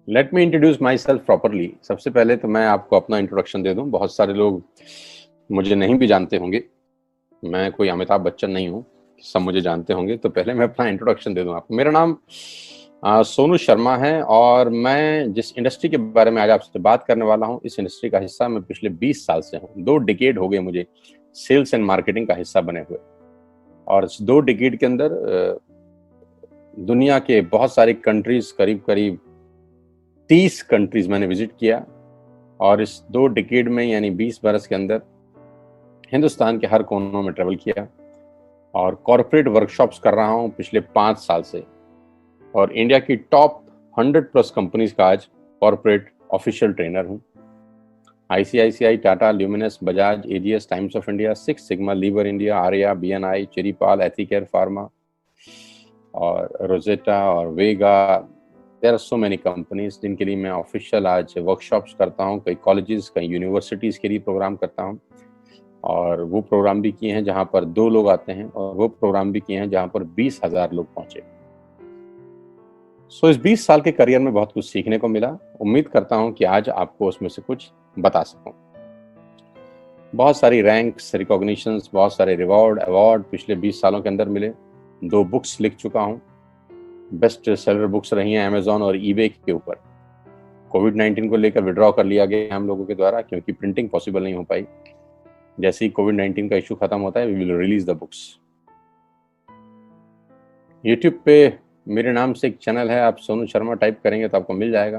Let me introduce my self properly. सबसे पहले तो मैं आपको अपना इंट्रोडक्शन दे दूं। बहुत सारे लोग मुझे नहीं भी जानते होंगे। मैं कोई अमिताभ बच्चन नहीं हूं, सब मुझे जानते होंगे। तो पहले मैं अपना इंट्रोडक्शन दे दूं आपको। मेरा नाम सोनू शर्मा है और मैं जिस इंडस्ट्री के बारे में आज आपसे बात करने वाला हूं, इस इंडस्ट्री का हिस्सा मैं पिछले 20 साल से हूं। 2 डिकेड हो गए मुझे सेल्स एंड मार्केटिंग का हिस्सा बने हुए। और इस 2 डिकेड के अंदर दुनिया के बहुत सारी कंट्रीज, करीब करीब 30 कंट्रीज मैंने विजिट किया। और इस 2 डिकेड में यानी 20 बरस के अंदर हिंदुस्तान के हर कोनों में ट्रेवल किया और कॉर्पोरेट वर्कशॉप्स कर रहा हूं पिछले 5 साल से। और इंडिया की टॉप 100+ कंपनीज का आज कॉर्पोरेट ऑफिशियल ट्रेनर हूं। ICICI, Tata, Luminous, Bajaj, AGS, Times of India, six sigma, Lever India, Arya, BNI, चेरीपाल, एथिकेयर फार्मा और रोजेटा और Vega. There are so many companies जिनके लिए मैं ऑफिशियल आज वर्कशॉप्स करता हूँ। कई कॉलेजेस, कई यूनिवर्सिटीज़ के लिए प्रोग्राम करता हूँ। और वो प्रोग्राम भी किए हैं जहाँ पर 2 लोग आते हैं, और वो प्रोग्राम भी किए हैं जहाँ पर 20,000 लोग पहुंचे। इस 20 साल के करियर में बहुत कुछ सीखने को मिला। उम्मीद करता हूँ कि आज आपको उसमें से कुछ बता सकूं। बहुत सारी रैंक्स, रिकॉग्निशंस, बहुत सारे रिवॉर्ड, अवार्ड पिछले 20 सालों के अंदर मिले। 2 बुक्स लिख चुका हूँ, बेस्ट सेलर बुक्स रही हैं अमेजॉन और ईबे के ऊपर। कोविड-19 को लेकर विड्रॉ कर लिया गया हम लोगों के द्वारा, क्योंकि प्रिंटिंग पॉसिबल नहीं हो पाई। जैसे ही कोविड-19 का इशू खत्म होता है, we will release the books. YouTube पे मेरे नाम से एक चैनल है, आप सोनू शर्मा टाइप करेंगे तो आपको मिल जाएगा।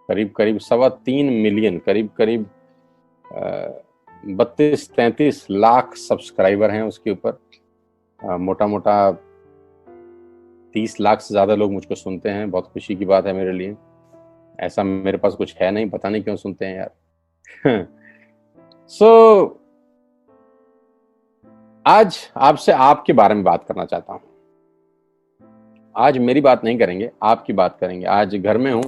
करीब करीब 3.25 मिलियन, करीब करीब 32-33 लाख सब्सक्राइबर हैं उसके ऊपर। मोटा मोटा 30 लाख से ज़्यादा लोग मुझको सुनते हैं। बहुत खुशी की बात है मेरे लिए। ऐसा मेरे पास कुछ है नहीं, पता नहीं क्यों सुनते हैं यार। सो आज आपसे आपके बारे में बात करना चाहता हूँ। आज मेरी बात नहीं करेंगे, आपकी बात करेंगे। आज घर में हूँ,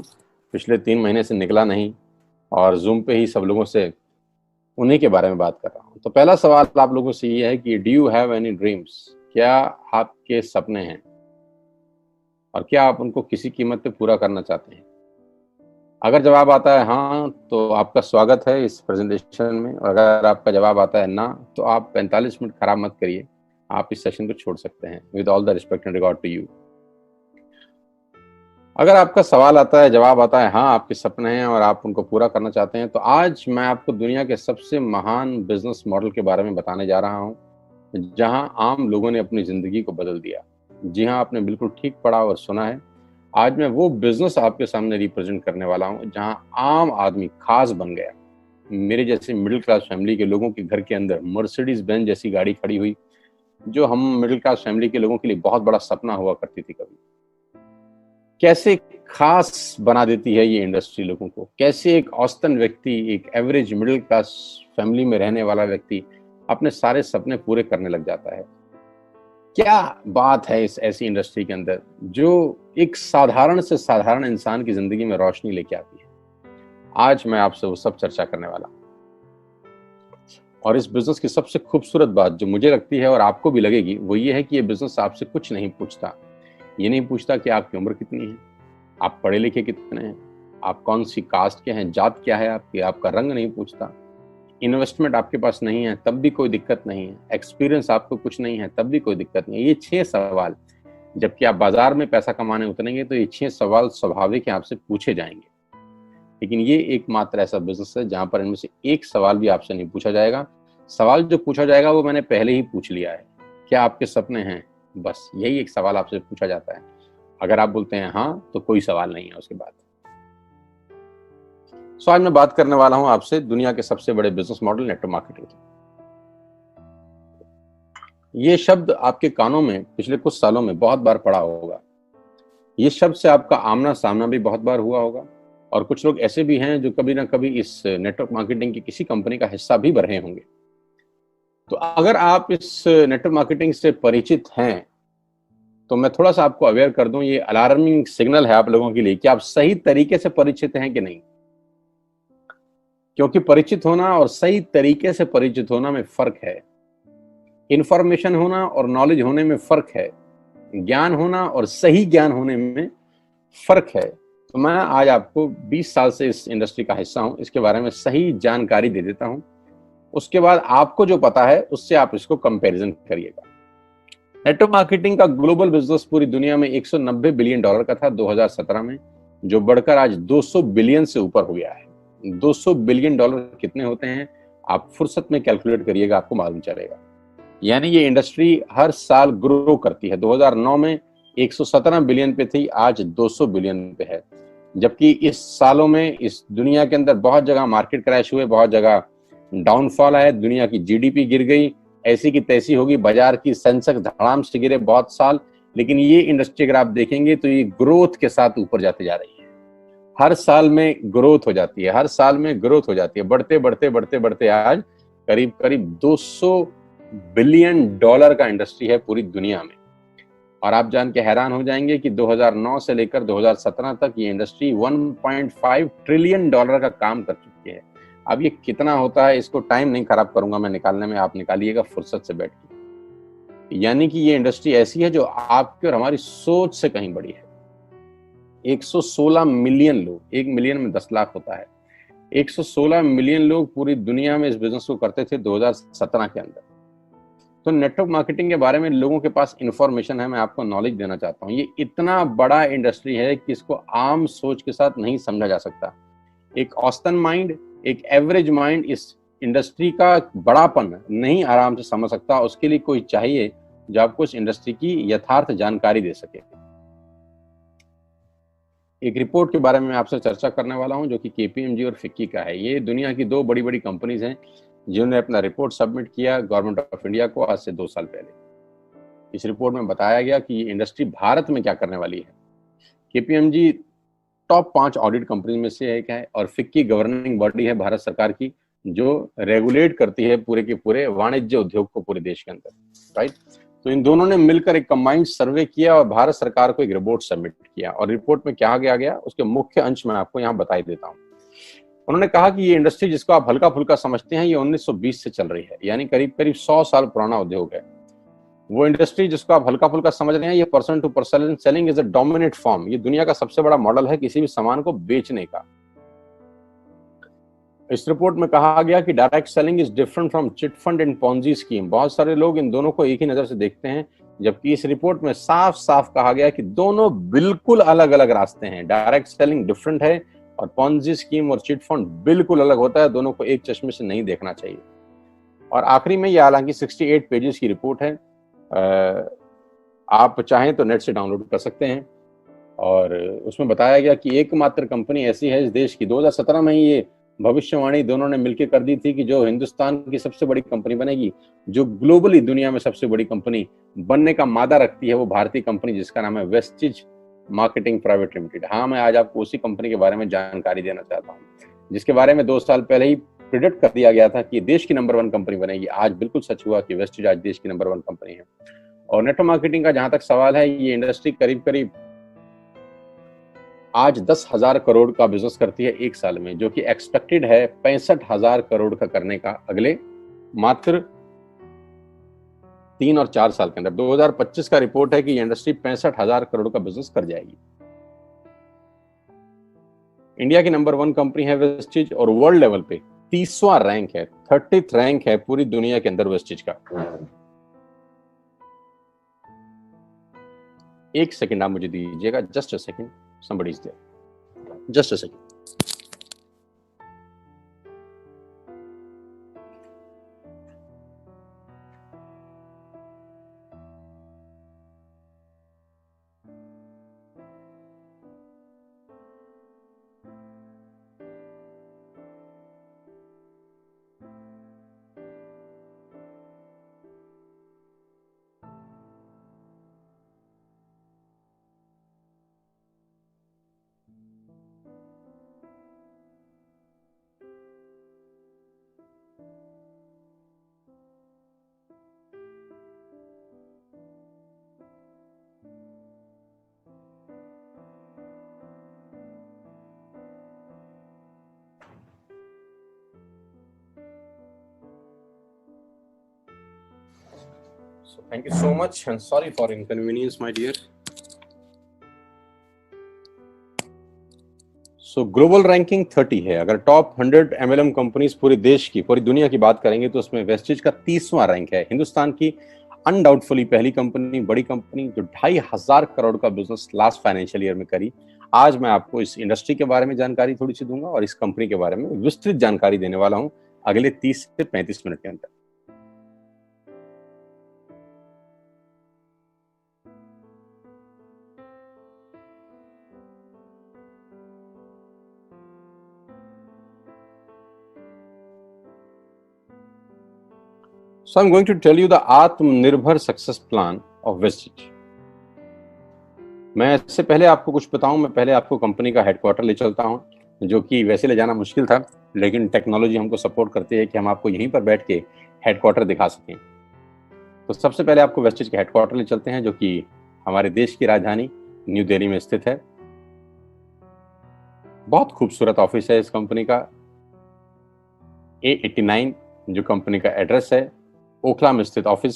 पिछले 3 महीने से निकला नहीं और जूम पे ही सब लोगों से उन्हीं के बारे में बात कर रहा हूँ। तो पहला सवाल आप लोगों से ये है कि do you have any dreams? क्या आपके सपने हैं और क्या आप उनको किसी कीमत पे पूरा करना चाहते हैं? अगर जवाब आता है हाँ, तो आपका स्वागत है इस प्रेजेंटेशन में। और अगर आपका जवाब आता है ना, तो आप 45 मिनट खराब मत करिए, आप इस सेशन को छोड़ सकते हैं। With all the respect and regard to you. अगर आपका सवाल आता है, जवाब आता है हाँ, आपके सपने हैं और आप उनको पूरा करना चाहते हैं, तो आज मैं आपको दुनिया के सबसे महान बिजनेस मॉडल के बारे में बताने जा रहा हूं, जहां आम लोगों ने अपनी जिंदगी को बदल दिया। जी हाँ, आपने बिल्कुल ठीक पढ़ा और सुना है। आज मैं वो बिजनेस आपके सामने रिप्रेजेंट करने वाला हूं जहां आम आदमी खास बन गया। मेरे जैसे मिडिल क्लास फैमिली के लोगों के घर के अंदर मर्सिडीज बेंज जैसी गाड़ी खड़ी हुई, जो हम मिडिल क्लास फैमिली के लोगों के लिए बहुत बड़ा सपना हुआ करती थी कभी। कैसे खास बना देती है ये इंडस्ट्री लोगों को। कैसे एक औसतन व्यक्ति, एक एवरेज मिडिल क्लास फैमिली में रहने वाला व्यक्ति अपने सारे सपने पूरे करने लग जाता है। क्या बात है इस ऐसी इंडस्ट्री के अंदर जो एक साधारण से साधारण इंसान की जिंदगी में रोशनी लेके आती है। आज मैं आपसे वो सब चर्चा करने वाला हूं। और इस बिजनेस की सबसे खूबसूरत बात जो मुझे लगती है और आपको भी लगेगी, वो ये है कि ये बिजनेस आपसे कुछ नहीं पूछता। ये नहीं पूछता कि आपकी उम्र कितनी है, आप पढ़े लिखे कितने हैं, आप कौन सी कास्ट के हैं, जात क्या है आपकी, आपका रंग नहीं पूछता। इन्वेस्टमेंट आपके पास नहीं है तब भी कोई दिक्कत नहीं है। एक्सपीरियंस आपको कुछ नहीं है तब भी कोई दिक्कत नहीं है। ये 6 सवाल, जबकि आप बाजार में पैसा कमाने उतरेंगे तो ये 6 सवाल स्वाभाविक है, आपसे पूछे जाएंगे। लेकिन ये एकमात्र ऐसा बिजनेस है जहां पर इनमें से एक सवाल भी आपसे नहीं पूछा जाएगा। सवाल जो पूछा जाएगा वो मैंने पहले ही पूछ लिया है। क्या आपके सपने हैं? बस यही एक सवाल आपसे पूछा जाता है। अगर आप बोलते हैं हाँ, तो कोई सवाल नहीं है उसके बाद। आज मैं बात करने वाला हूं आपसे दुनिया के सबसे बड़े बिजनेस मॉडल, नेटवर्क मार्केटिंग की। ये शब्द आपके कानों में पिछले कुछ सालों में बहुत बार पड़ा होगा। ये शब्द से आपका आमना सामना भी बहुत बार हुआ होगा। और कुछ लोग ऐसे भी हैं जो कभी ना कभी इस नेटवर्क मार्केटिंग की किसी कंपनी का हिस्सा भी रहे होंगे। तो अगर आप इस नेटवर्क मार्केटिंग से परिचित हैं, तो मैं थोड़ा सा आपको अवेयर कर दूं, ये अलार्मिंग सिग्नल है आप लोगों के लिए कि आप सही तरीके से परिचित हैं कि नहीं। क्योंकि परिचित होना और सही तरीके से परिचित होना में फर्क है। इंफॉर्मेशन होना और नॉलेज होने में फर्क है। ज्ञान होना और सही ज्ञान होने में फर्क है। तो मैं आज आपको 20 साल से इस इंडस्ट्री का हिस्सा हूं, इसके बारे में सही जानकारी दे देता हूं। उसके बाद आपको जो पता है उससे आप इसको कंपैरिजन करिएगा। नेटवर्क मार्केटिंग का ग्लोबल बिजनेस पूरी दुनिया में 190 बिलियन डॉलर का था 2017 में, जो बढ़कर आज 200 बिलियन से ऊपर हो गया है। 200 बिलियन डॉलर कितने होते हैं आप फुर्सत में कैलकुलेट करिएगा, आपको मालूम चलेगा। यानी ये इंडस्ट्री हर साल ग्रो करती है। 2009 में 117 बिलियन पे थी, आज 200 बिलियन पे है। जबकि इस सालों में इस दुनिया के अंदर बहुत जगह मार्केट क्रैश हुए, बहुत जगह डाउनफॉल आया, दुनिया की जीडीपी गिर गई, ऐसी की तैसी होगी, बाजार की सेंसेक्स धड़ाम से गिरे बहुत साल। लेकिन ये इंडस्ट्री अगर आप देखेंगे तो ये ग्रोथ के साथ ऊपर जाती जा रही है। हर साल में ग्रोथ हो जाती है, हर साल में ग्रोथ हो जाती है, बढ़ते बढ़ते बढ़ते बढ़ते आज करीब करीब 200 बिलियन डॉलर का इंडस्ट्री है पूरी दुनिया में। और आप जान के हैरान हो जाएंगे कि 2009 से लेकर 2017 तक ये इंडस्ट्री 1.5 ट्रिलियन डॉलर का काम कर चुकी है। अब ये कितना होता है इसको टाइम नहीं खराब करूंगा मैं निकालने में, आप निकालिएगा फुर्सत से बैठ के। यानी कि ये इंडस्ट्री ऐसी है जो आपकी और हमारी सोच से कहीं बड़ी है। 116 मिलियन लोग, 1 मिलियन में 10 लाख होता है, 116 मिलियन लोग पूरी दुनिया में इस बिजनेस को करते थे 2017 के अंदर। तो नेटवर्क मार्केटिंग के बारे में लोगों के पास इंफॉर्मेशन है, मैं आपको नॉलेज देना चाहता हूँ। ये इतना बड़ा इंडस्ट्री है कि इसको आम सोच के साथ नहीं समझा जा सकता। एक औसतन माइंड, एक एवरेज माइंड इस इंडस्ट्री का बड़ापन नहीं आराम से समझ सकता। उसके लिए कोई चाहिए जो आपको इस इंडस्ट्री की यथार्थ जानकारी दे सके। एक रिपोर्ट के बारे में मैं आपसे चर्चा करने वाला हूं जो कि केपीएमजी और फिक्की का है। ये दुनिया की दो बड़ी बड़ी कंपनीज हैं जिन्होंने अपना रिपोर्ट सबमिट किया गवर्नमेंट ऑफ इंडिया को आज से 2 साल पहले। इस रिपोर्ट में बताया गया कि ये इंडस्ट्री भारत में क्या करने वाली है। केपीएमजी टॉप 5 ऑडिट कंपनी में से एक है और फिक्की गवर्निंग बॉडी है भारत सरकार की, जो रेगुलेट करती है पूरे के पूरे वाणिज्य उद्योग को पूरे देश के अंदर, राइट। तो इन दोनों ने मिलकर एक कंबाइंड सर्वे किया और भारत सरकार को एक रिपोर्ट सबमिट किया। और रिपोर्ट में क्या गया उसके मुख्य अंश में आपको यहाँ बता ही देता हूँ। उन्होंने कहा कि ये इंडस्ट्री जिसको आप हल्का फुल्का समझते हैं ये 1920 से चल रही है, यानी करीब करीब 100 साल पुराना उद्योग है। वो इंडस्ट्री जिसको आप हल्का फुल्का समझ रहे हैं, ये person to person selling is a dominate form. ये दुनिया का सबसे बड़ा मॉडल है किसी भी सामान को बेचने का। इस रिपोर्ट में कहा गया कि direct selling is different from chit fund and Ponzi scheme. बहुत सारे लोग इन दोनों को एक ही नजर से देखते हैं, जबकि इस रिपोर्ट में साफ साफ कहा गया कि दोनों बिल्कुल अलग अलग रास्ते हैं। डायरेक्ट सेलिंग डिफरेंट है और पॉन्जी स्कीम और चिट फंड बिल्कुल अलग होता है। दोनों को एक चश्मे से नहीं देखना चाहिए। और आखिरी में ये हालांकि 68 पेजेस की रिपोर्ट है, आप चाहें तो नेट से डाउनलोड कर सकते हैं। और उसमें बताया गया कि एकमात्र कंपनी ऐसी है इस देश की, 2017 में ही ये भविष्यवाणी दोनों ने मिलकर कर दी थी कि जो हिंदुस्तान की सबसे बड़ी कंपनी बनेगी, जो ग्लोबली दुनिया में सबसे बड़ी कंपनी बनने का मादा रखती है, वो भारतीय कंपनी जिसका नाम है वेस्टिज मार्केटिंग प्राइवेट लिमिटेड। हाँ, मैं आज आपको उसी कंपनी के बारे में जानकारी देना चाहता हूँ, जिसके बारे में 2 साल पहले ही प्रिडिक्ट कर दिया गया था कि देश की नंबर 1 कंपनी बनेगी। आज बिल्कुल सच हुआ कि वेस्टिज आज देश की नंबर 1 कंपनी है। और नेटवर्क मार्केटिंग का जहां तक सवाल है, ये इंडस्ट्री करीब करीब आज 10,000 करोड़ का बिजनेस करती है 1 साल में, जो कि एक्सपेक्टेड है 65,000 करोड़ का करने का अगले मात्र 3 और 4 साल के अंदर। 2025 का रिपोर्ट है कि ये इंडस्ट्री 65,000 करोड़ का बिजनेस कर जाएगी। इंडिया की नंबर 1 कंपनी है वेस्टिज और वर्ल्ड लेवल पे 30वां रैंक है, 30th रैंक है पूरी दुनिया के अंदर वेस्टिज का। एक सेकंड आप मुझे दीजिएगा, just a second, somebody is there, just a second. So thank you so much and sorry for inconvenience, my dear. So global ranking 30 है। अगर टॉप 100 एमएलएम कंपनीज पूरे देश की, पूरी दुनिया की बात करेंगे तो उसमें वेस्टेज का 30वां रैंक है। हिंदुस्तान की अनडाउटफुली पहली कंपनी, बड़ी कंपनी जो 2,500 करोड़ का बिजनेस लास्ट फाइनेंशियल ईयर में करी। आज मैं आपको इस इंडस्ट्री के बारे में जानकारी थोड़ी सी दूंगा और इस कंपनी के बारे में विस्तृत जानकारी देने वाला हूं अगले 30 से 35 मिनट के अंदर। So I'm going to tell you the आत्मनिर्भर सक्सेस प्लान ऑफ वेस्टेज। मैं इससे पहले आपको कुछ बताऊं, मैं पहले आपको कंपनी का हेडक्वार्टर ले चलता हूं, जो कि वैसे ले जाना मुश्किल था, लेकिन टेक्नोलॉजी हमको सपोर्ट करती है कि हम आपको यहीं पर बैठ के हेडक्वार्टर दिखा सकें। तो सबसे पहले आपको वेस्टेज के हेडक्वार्टर ले चलते हैं, जो कि हमारे देश की राजधानी न्यू दिल्ली में स्थित है। बहुत खूबसूरत ऑफिस है इस कंपनी का। A89 जो कंपनी का एड्रेस है, ओखला में स्थित ऑफिस,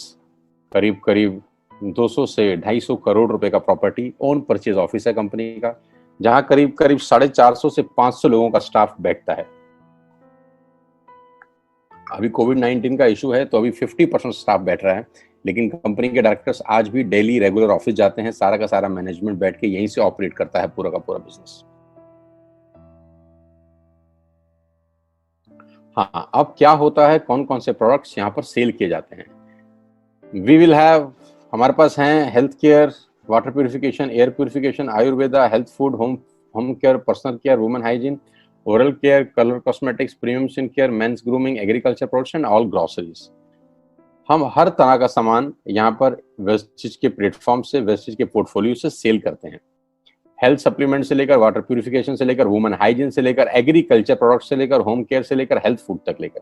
करीब करीब 200 से 250 करोड़ रुपए का प्रॉपर्टी ओन परचेज ऑफिस है कंपनी का, जहां करीब करीब 450 से 500 लोगों का स्टाफ बैठता है। अभी कोविड-19 का इशू है तो अभी 50% स्टाफ बैठ रहा है, लेकिन कंपनी के डायरेक्टर्स आज भी डेली रेगुलर ऑफिस जाते हैं। सारा का सारा मैनेजमेंट बैठ के यहीं से ऑपरेट करता है पूरा का पूरा बिजनेस। हाँ, अब क्या होता है, कौन कौन से प्रोडक्ट्स यहाँ पर सेल किए जाते हैं। वी विल हैव, हमारे पास हैं health care, water purification, air purification, Ayurveda, health food, home care, personal care, women hygiene, oral care, colour cosmetics, premium skin care, mains grooming, agriculture products and all groceries. हम हर तरह का सामान यहाँ पर wastage के platform से, वेस्टेज के portfolio से सेल करते हैं। हेल्थ सप्लीमेंट से लेकर, वाटर प्यूरिफिकेशन से लेकर, वुमेन हाइजीन से लेकर, एग्रीकल्चर प्रोडक्ट से लेकर, होम केयर से लेकर, हेल्थ फूड तक लेकर,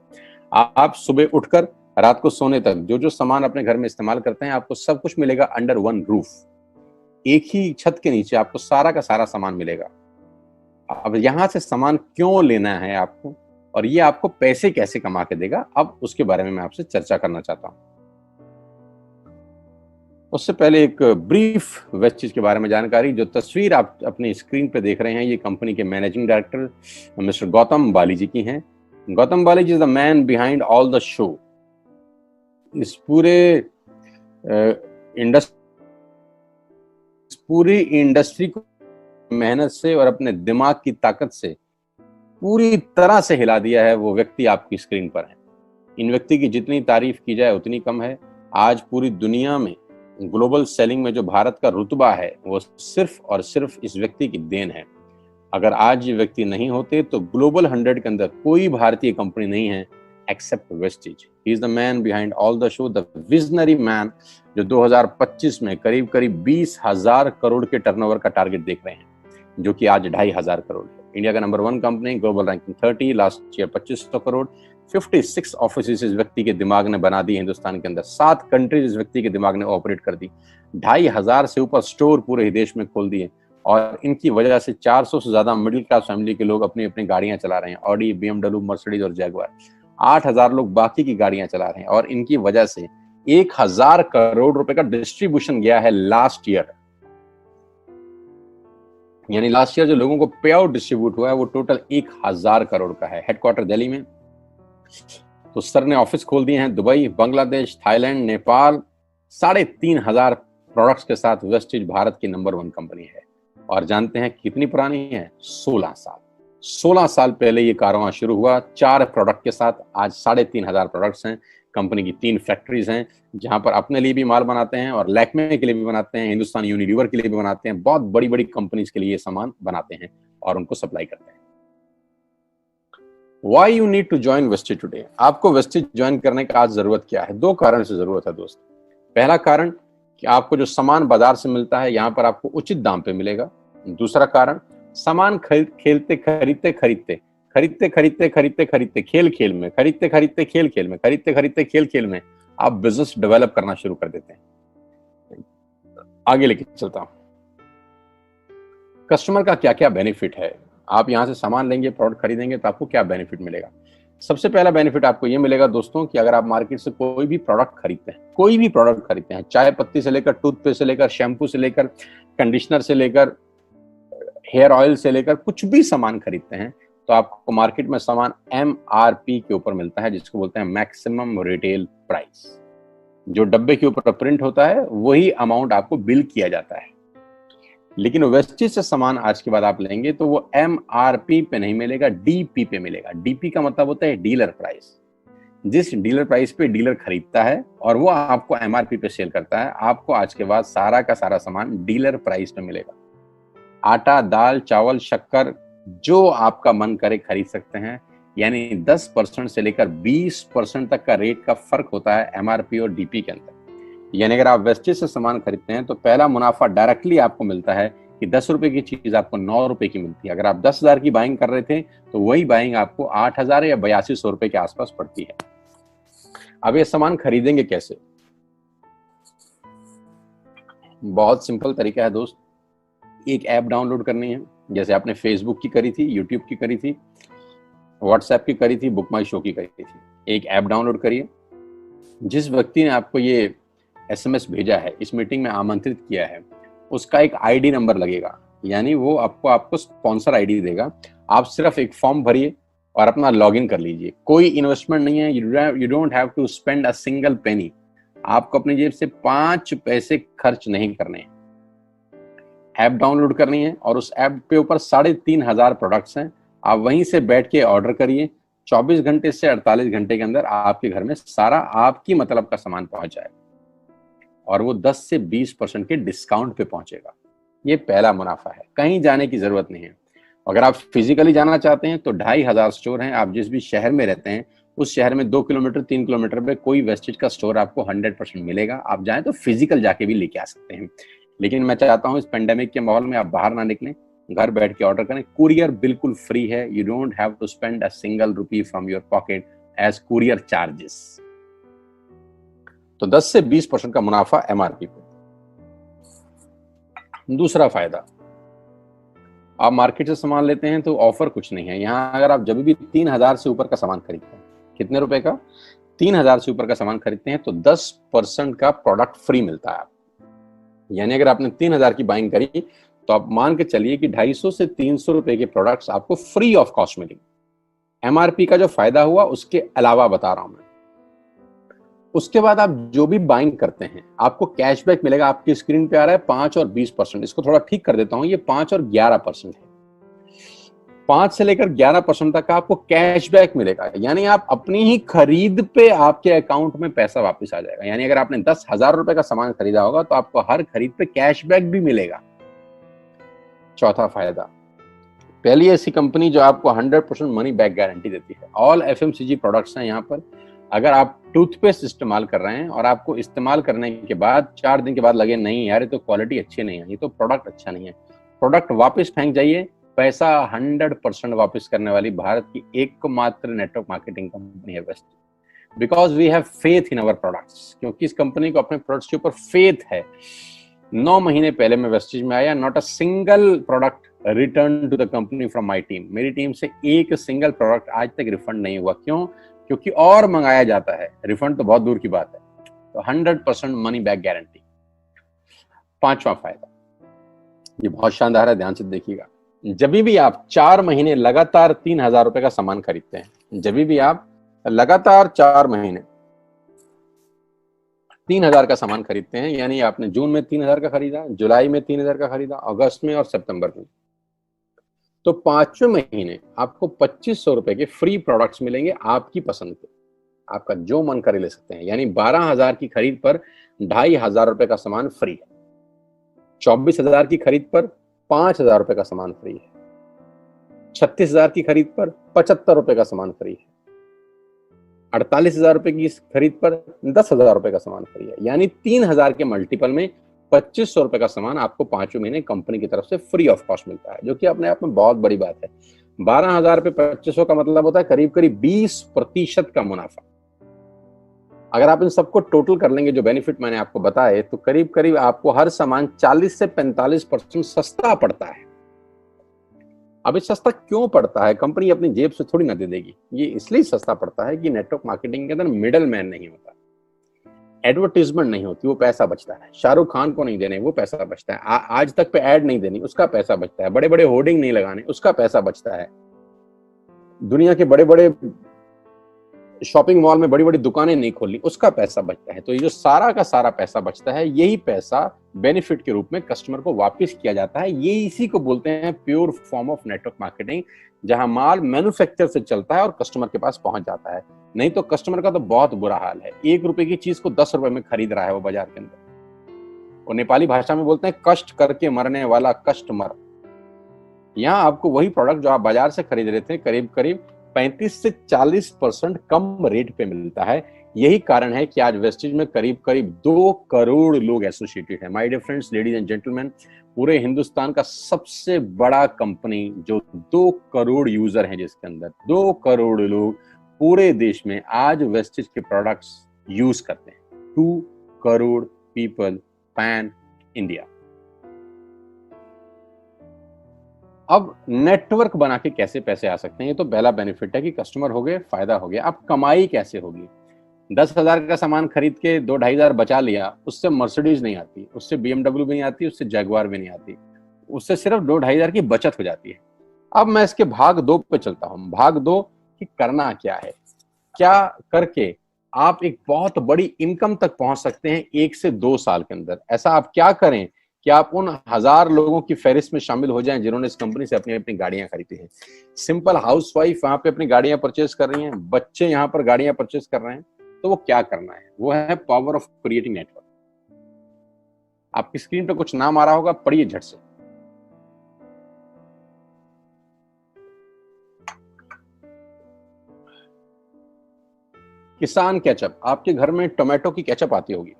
आप सुबह उठकर रात को सोने तक जो जो सामान अपने घर में इस्तेमाल करते हैं, आपको सब कुछ मिलेगा अंडर वन रूफ। एक ही छत के नीचे आपको सारा का सारा सामान मिलेगा। अब यहां से सामान क्यों लेना है आपको, और ये आपको पैसे कैसे कमा के देगा, अब उसके बारे में मैं आपसे चर्चा करना चाहता हूं। उससे पहले एक ब्रीफ वेस्टेज के बारे में जानकारी। जो तस्वीर आप अपनी स्क्रीन पे देख रहे हैं, ये कंपनी के managing director mister Gautam Bali ji की हैं। Gautam Bali ji is the man behind all the show. इस पूरी इंडस्ट्री को मेहनत से और अपने दिमाग की ताकत से पूरी तरह से हिला दिया है। वो व्यक्ति आपकी स्क्रीन पर है। इन व्यक्ति की जितनी तारीफ की जाए उतनी कम है। आज पूरी दुनिया में ग्लोबल सेलिंग में जो भारत का रुतबा है, वो सिर्फ और सिर्फ इस व्यक्ति की देन है। अगर आज ये व्यक्ति नहीं होते तो ग्लोबल 100 के अंदर कोई भारतीय कंपनी नहीं है except Vestige. He is the man behind all the show, the visionary man, जो 2025 में करीब करीब 20,000 करोड़ के टर्नओवर का टारगेट देख रहे हैं, जो कि आज 2,500 करोड़ है। इंडिया का number 1 company, global ranking 30, last year 2500 crore, 56 office इस व्यक्ति के दिमाग ने बना दी हिंदुस्तान के अंदर, 7 कंट्रीज इस व्यक्ति के दिमाग ने ऑपरेट कर दी, 2,500 से ऊपर स्टोर पूरे ही देश में खोल दिए, और इनकी वजह से 400 से ज्यादा मिडिल क्लास फैमिली के लोग अपनी अपनी गाड़ियां चला रहे हैं, ऑडी, BMW, मर्सिडीज और जैगुआर। 8,000 लोग बाकी की गाड़ियां चला रहे हैं, और इनकी वजह से 1,000 करोड़ रुपए का डिस्ट्रीब्यूशन गया है लास्ट ईयर। यानी लास्ट ईयर जो लोगों को पे आउट डिस्ट्रीब्यूट हुआ है वो टोटल 1,000 करोड़ का है। हेडक्वार्टर दिल्ली में, तो सर ने ऑफिस खोल दिए हैं Dubai, Bangladesh, Thailand, Nepal. 3,500 products के साथ वेस्टेज भारत की नंबर 1 कंपनी है। और जानते हैं कितनी पुरानी है? 16 साल। 16 साल पहले ये कारवां शुरू हुआ 4 प्रोडक्ट के साथ। आज 3,500 प्रोडक्ट्स हैं। कंपनी की 3 फैक्ट्रीज हैं, जहां पर अपने लिए भी माल बनाते हैं और लैक्मे के लिए भी बनाते हैं, हिंदुस्तान यूनिलीवर के लिए भी बनाते हैं। बहुत बड़ी बड़ी कंपनीज के लिए ये सामान बनाते हैं और उनको सप्लाई करते हैं। Why you need to join wastage today? आपको वेस्टेज ज्वाइन करने का आज जरूरत क्या है? 2 कारण से जरूरत है दोस्त। पहला कारण कि आपको जो सामान बाजार से मिलता है यहाँ पर आपको उचित दाम पे मिलेगा। दूसरा कारण, सामान खरीदते खरीदते खेल खेल में, खरीदते खरीदते खेल खेल में आप बिजनेस डेवलप करना शुरू कर देते हैं। आगे लेके चलता हूं। कस्टमर का क्या क्या बेनिफिट है? आप यहां से सामान लेंगे, प्रोडक्ट खरीदेंगे तो आपको क्या बेनिफिट मिलेगा? सबसे पहला बेनिफिट आपको ये मिलेगा दोस्तों कि अगर आप मार्केट से कोई भी प्रोडक्ट खरीदते हैं, चाय पत्ती से लेकर, टूथपेस्ट से लेकर, शैम्पू से लेकर, कंडीशनर से लेकर, हेयर ऑयल से लेकर कुछ भी सामान खरीदते हैं तो आपको मार्केट में सामान MRP के ऊपर मिलता है, जिसको बोलते हैं मैक्सिमम रिटेल प्राइस। जो डब्बे के ऊपर प्रिंट होता है वही अमाउंट आपको बिल किया जाता है। लेकिन वेस्टेज से सामान आज के बाद आप लेंगे तो वो MRP पे नहीं मिलेगा, DP पे मिलेगा। DP का मतलब होता है डीलर प्राइस। जिस डीलर प्राइस पे डीलर खरीदता है और वो आपको MRP पे सेल करता है, आपको आज के बाद सारा का सारा सामान डीलर प्राइस पे मिलेगा। आटा, दाल, चावल, शक्कर जो आपका मन करे खरीद सकते हैं। यानी 10% से लेकर 20% तक का रेट का फर्क होता है MRP और DP के अंदर। यानी अगर आप वेस्टेज से सामान खरीदते हैं तो पहला मुनाफा डायरेक्टली आपको मिलता है कि 10 रुपए की चीज आपको 9 रुपए की मिलती है। अगर आप 10,000 की बाइंग कर रहे थे तो वही बाइंग आपको 8,000 या 8200 रुपए के आसपास पड़ती है। अब ये सामान खरीदेंगे कैसे? बहुत सिंपल तरीका है दोस्त। एक ऐप डाउनलोड करनी है, जैसे आपने फेसबुक की करी थी, यूट्यूब की करी थी, व्हाट्सएप की करी थी, बुक माई शो की करी थी। एक ऐप डाउनलोड करिए। जिस व्यक्ति ने आपको ये SMS भेजा है, इस मीटिंग में आमंत्रित किया है, उसका एक ID नंबर लगेगा, यानी वो आपको स्पॉन्सर ID देगा। आप सिर्फ एक फॉर्म भरिए और अपना लॉगिन कर लीजिए। कोई इन्वेस्टमेंट नहीं है, you don't have to spend a single penny. आपको अपनी जेब से 5 पैसे खर्च नहीं करने हैं। ऐप डाउनलोड करनी है और उस ऐप पे ऊपर 3,500 प्रोडक्ट्स हैं। आप वहीं से बैठ के ऑर्डर करिए। 24 घंटे से 48 घंटे के अंदर आपके घर में सारा आपकी मतलब का सामान पहुंच जाएगा और वो 10 से 20% के डिस्काउंट पे पहुंचेगा। ये पहला मुनाफा है, कहीं जाने की जरूरत नहीं है। अगर आप फिजिकली जाना चाहते हैं तो 2,500 स्टोर हैं। आप जिस भी शहर में रहते हैं उस शहर में 2 किलोमीटर 3 किलोमीटर पे कोई वेस्टेज का स्टोर आपको 100% मिलेगा। आप जाएं तो फिजिकल जाके भी लेके आ सकते हैं। लेकिन मैं चाहता हूं इस पेंडेमिक के माहौल में आप बाहर ना निकलें, घर बैठ के ऑर्डर करें। कुरियर बिल्कुल फ्री है। You don't have to spend a single rupee from your pocket as courier charges. तो 10 से 20% का मुनाफा MRP पे। दूसरा फायदा, आप मार्केट से सामान लेते हैं तो ऑफर कुछ नहीं है यहाँ। अगर आप जब भी 3,000 से ऊपर का सामान खरीदते हैं, कितने रुपए का? 3,000 से ऊपर का सामान खरीदते हैं तो 10% का प्रोडक्ट फ्री मिलता है आपको। यानी अगर आपने 3,000 की बाइंग करी तो आप मान के चलिए कि 250 से 300 रुपए के प्रोडक्ट्स आपको फ्री ऑफ कॉस्ट मिलेंगे। MRP का जो फायदा हुआ उसके अलावा बता रहा हूं मैं। उसके बाद आप जो भी बाइंग करते हैं आपको कैशबैक मिलेगा। आपकी स्क्रीन पे आ रहा है 5 और 20%। इसको थोड़ा ठीक कर देता हूं, ये 5 और 11% है। 5 से लेकर 11% तक का आपको कैशबैक मिलेगा। यानी आप अपनी ही खरीद पे आपके अकाउंट में पैसा वापस आ जाएगा। यानी अगर आपने 10,000 रुपए का सामान खरीदा होगा तो आपको हर खरीद पे कैशबैक भी मिलेगा। चौथा फायदा, पहली ऐसी कंपनी जो आपको 100% मनी बैक गारंटी देती है। ऑल FMCG प्रोडक्ट्स हैं यहाँ पर। अगर आप टूथपेस्ट इस्तेमाल कर रहे हैं और आपको इस्तेमाल करने के बाद 4 दिन के बाद लगे नहीं यार ये तो क्वालिटी अच्छी नहीं है, ये तो प्रोडक्ट अच्छा नहीं है, प्रोडक्ट वापस फेंक जाइए। पैसा 100% वापस करने वाली भारत की एकमात्र नेटवर्क मार्केटिंग कंपनी है Vestige. Because we have faith in our products, क्योंकि इस कंपनी को अपने प्रोडक्ट्स के ऊपर फेथ है। 9 महीने पहले मैं वेस्टेज में आया, not a single product return to the company from my team. मेरी टीम से एक सिंगल प्रोडक्ट आज तक रिफंड नहीं हुआ। क्यों? क्योंकि और मंगाया जाता है, रिफंड तो बहुत दूर की बात है। तो 100% मनी बैक गारंटी। पांचवा फायदा, ये बहुत शानदार है, ध्यान से देखिएगा। जब भी आप 4 महीने लगातार 3,000 रुपए का सामान खरीदते हैं, जब भी आप लगातार 4 महीने 3,000 का सामान खरीदते हैं, यानी आपने जून में 3,000 का खरीदा, जुलाई में 3,000 का खरीदा, अगस्त में और सितंबर में, तो 5वें महीने आपको 2,500 रुपए के फ्री प्रोडक्ट्स मिलेंगे आपकी पसंद के। आपका जो मन करे ले सकते हैं। यानी 12,000 की खरीद पर 2,500 रुपए का सामान फ्री है। 24,000 की खरीद पर 5,000 रुपए का सामान फ्री है। 36,000 की खरीद पर 75 रुपए का सामान फ्री है। 48,000 रुपए की खरीद पर 10,000 रुपए का सामान फ्री है। यानी 3,000 के मल्टीपल में 2,500 रुपए का सामान आपको 5वें महीने कंपनी की तरफ से फ्री ऑफ कॉस्ट मिलता है, जो कि अपने आप में बहुत बड़ी बात है। 12,000 पे 2,500 का मतलब होता है करीब करीब 20% का मुनाफा। अगर आप इन सबको टोटल कर लेंगे जो बेनिफिट मैंने आपको बताए, तो करीब करीब आपको हर सामान 40 से 45% सस्ता पड़ता है। अब ये सस्ता क्यों पड़ता है? कंपनी अपनी जेब से थोड़ी ना दे देगी। ये इसलिए सस्ता पड़ता है कि नेटवर्क मार्केटिंग के अंदर मिडल मैन नहीं होता। एडवर्टीजमेंट नहीं होती, वो पैसा बचता है। शाहरुख खान को नहीं देने, वो पैसा बचता है। आज तक पे ऐड नहीं देनी, उसका पैसा बचता है। बड़े बड़े होर्डिंग नहीं लगाने, उसका पैसा बचता है। दुनिया के बड़े बड़े शॉपिंग मॉल में बड़ी बड़ी दुकानें नहीं खोलनी, उसका पैसा बचता है। तो ये जो सारा का सारा पैसा बचता है, यही पैसा बेनिफिट के रूप में कस्टमर को वापस किया जाता है। ये इसी को बोलते हैं pure form of network marketing, जहां माल मैन्युफैक्चर से चलता है और कस्टमर के पास पहुंच जाता है। नहीं तो कस्टमर का तो बहुत बुरा हाल है, 1 रुपए की चीज को 10 रुपए में खरीद रहा है वो बाजार के अंदर। और नेपाली भाषा में बोलते हैं कष्ट करके मरने वाला कस्टमर। यहाँ आपको वही प्रोडक्ट जो आप बाजार से खरीद रहे थे करीब करीब 35 से 40% कम रेट पे मिलता है। यही कारण है कि आज वेस्टेज में करीब करीब 2 करोड़ लोग एसोसिएटेड है। My dear friends, ladies and gentleman, पूरे हिंदुस्तान का सबसे बड़ा कंपनी जो 2 करोड़ यूजर हैं, जिसके अंदर 2 करोड़ लोग पूरे देश में आज वेस्टेज के प्रोडक्ट्स यूज करते हैं। 2 करोड़ पीपल पैन इंडिया। अब नेटवर्क बना के कैसे पैसे आ सकते हैं? ये तो पहला बेनिफिट है कि कस्टमर हो गए, फायदा हो गया। अब कमाई कैसे होगी? 10,000 का सामान खरीद के 2-2,500 बचा लिया, उससे मर्सिडीज नहीं आती, उससे BMW भी नहीं आती, उससे जैगवार भी नहीं आती, उससे सिर्फ 2-2,500 की बचत हो जाती है। अब मैं इसके भाग 2 पे चलता हूं। भाग 2 कि करना क्या है, क्या करके आप एक बहुत बड़ी इनकम तक पहुंच सकते हैं 1 से 2 साल के अंदर। ऐसा आप क्या करें कि आप उन 1000 लोगों की फहरिस्त में शामिल हो जाएं जिन्होंने इस कंपनी से अपनी अपनी गाड़ियां खरीदी हैं। सिंपल हाउसवाइफ वहां पे अपनी गाड़ियां परचेज कर रही हैं, बच्चे यहां पर गाड़ियां परचेज कर रहे हैं। तो वो क्या करना है? वो है पावर ऑफ क्रिएटिंग नेटवर्क। आपकी स्क्रीन पे कुछ नाम आ रहा होगा, पढ़िए झट से। किसान केचप। आपके घर में टोमेटो की केचप आती होगी,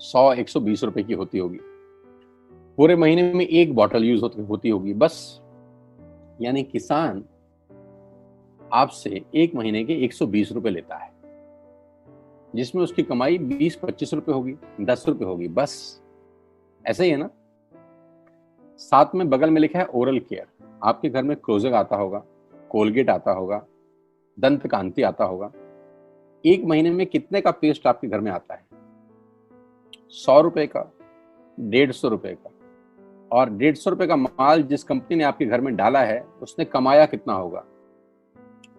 100-120 रुपए की होती होगी। पूरे महीने में 1 बॉटल यूज होती होगी बस। यानी किसान आपसे 1 महीने के 120 रुपए लेता है, जिसमें उसकी कमाई 20-25 रुपए होगी, 10 रुपए होगी बस। ऐसा ही है ना? साथ में बगल में लिखा है ओरल केयर। आपके घर में क्लोजर आता होगा, कोलगेट आता होगा, दंत कांति आता होगा। 1 महीने में कितने का पेस्ट आपके घर में आता है? 100 रुपए का, 150 रुपए का। और 150 रुपए का माल जिस कंपनी ने आपके घर में डाला है, उसने कमाया कितना होगा?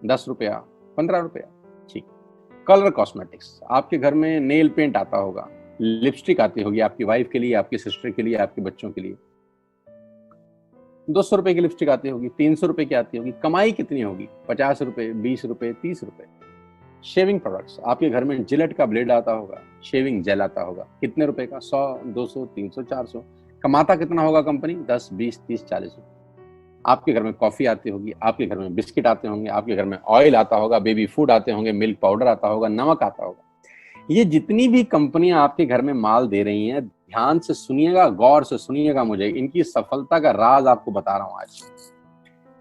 10 रुपया, 15 रुपया। ठीक। Colour cosmetics. आपके घर में नेल पेंट आता होगा, लिपस्टिक आती होगी आपकी वाइफ के लिए, आपकी सिस्टर के लिए, आपके बच्चों के लिए। 200 रुपए की लिपस्टिक आती होगी, 300 रुपए की आती होगी। कमाई कितनी होगी? 50 रुपए, 20 रुपए, 30 रुपए। Shaving products. आपके घर में जिलेट का ब्लेड आता होगा, शेविंग जेल आता होगा। कितने रुपए का? 100, 200, 300, 400। कमाता कितना होगा कंपनी? 10, 20, 30, 40 रुपए। आपके घर में कॉफी आती होगी, आपके घर में बिस्किट आते होंगे, आपके घर में ऑयल आता होगा, बेबी फूड आते होंगे, मिल्क पाउडर आता होगा, नमक आता होगा। ये जितनी भी कंपनियां आपके घर में माल दे रही हैं, ध्यान से सुनिएगा, गौर से सुनिएगा। मुझे इनकी सफलता का राज आपको बता रहा हूं आज।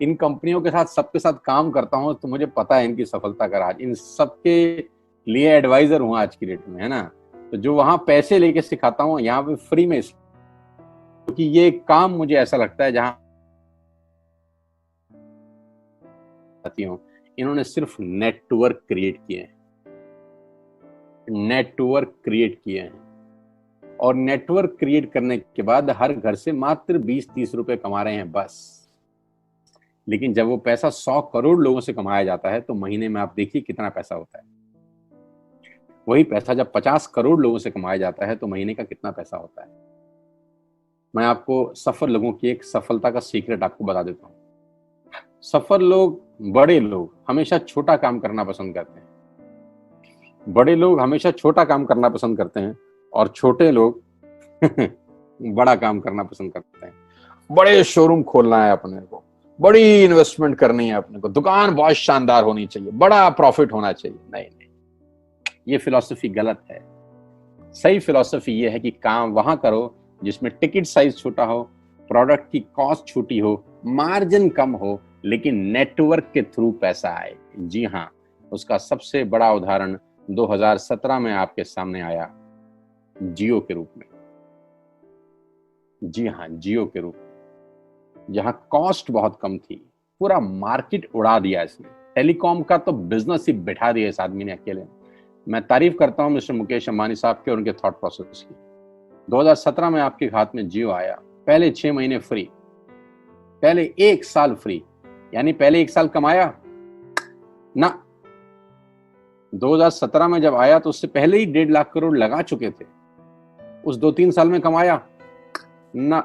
इन कंपनियों के साथ, सबके साथ काम करता हूं, तो मुझे पता है इनकी सफलता का राज। इन सबके लिए एडवाइजर हूं आज की डेट में, है ना? तो जो वहां पैसे लेके सिखाता हूं, यहाँ पे फ्री में, क्योंकि ये काम मुझे ऐसा लगता है जहां इन्होंने सिर्फ नेटवर्क क्रिएट किए हैं, नेटवर्क क्रिएट किए हैं। और नेटवर्क क्रिएट करने के बाद हर घर से मात्र 20-30 रुपए कमा रहे हैं बस। लेकिन जब वो पैसा 100 करोड़ लोगों से कमाया जाता है, तो महीने में आप देखिए कितना पैसा होता है। वही पैसा जब 50 करोड़ लोगों से कमाया जाता है, तो महीने का कितना पैसा होता है। मैं आपको सफल लोगों की एक सफलता का सीक्रेट आपको बता देता हूँ। सफल लोग, बड़े लोग हमेशा छोटा काम करना पसंद करते हैं। बड़े लोग हमेशा छोटा काम करना पसंद करते हैं, और छोटे लोग बड़ा काम करना पसंद करते हैं। बड़े शोरूम खोलना है अपने को, बड़ी इन्वेस्टमेंट करनी है अपने को, दुकान बहुत शानदार होनी चाहिए, बड़ा प्रॉफिट होना चाहिए। नहीं नहीं, ये फिलॉसफी गलत है। सही फिलॉसफी ये है कि काम वहां करो जिसमें टिकट साइज छोटा हो, प्रोडक्ट की कॉस्ट छोटी हो, मार्जिन कम हो, लेकिन नेटवर्क के थ्रू पैसा आए। जी हाँ, उसका सबसे बड़ा उदाहरण 2017 में आपके सामने आया, जियो के रूप में। जी हाँ, जियो के रूप में, जहां कॉस्ट बहुत कम थी, पूरा मार्केट उड़ा दिया इसने। टेलीकॉम का तो बिजनेस ही बिठा दिया इस आदमी ने अकेले। मैं तारीफ करता हूं मिस्टर मुकेश अंबानी साहब के और उनके थॉट प्रोसेस की। 2017 में आपके हाथ में जियो आया, पहले 6 महीने फ्री, पहले 1 साल फ्री, यानी पहले 1 साल कमाया ना। 2017 में जब आया तो उससे पहले ही 1.5 लाख करोड़ लगा चुके थे, उस 2-3 साल में कमाया ना।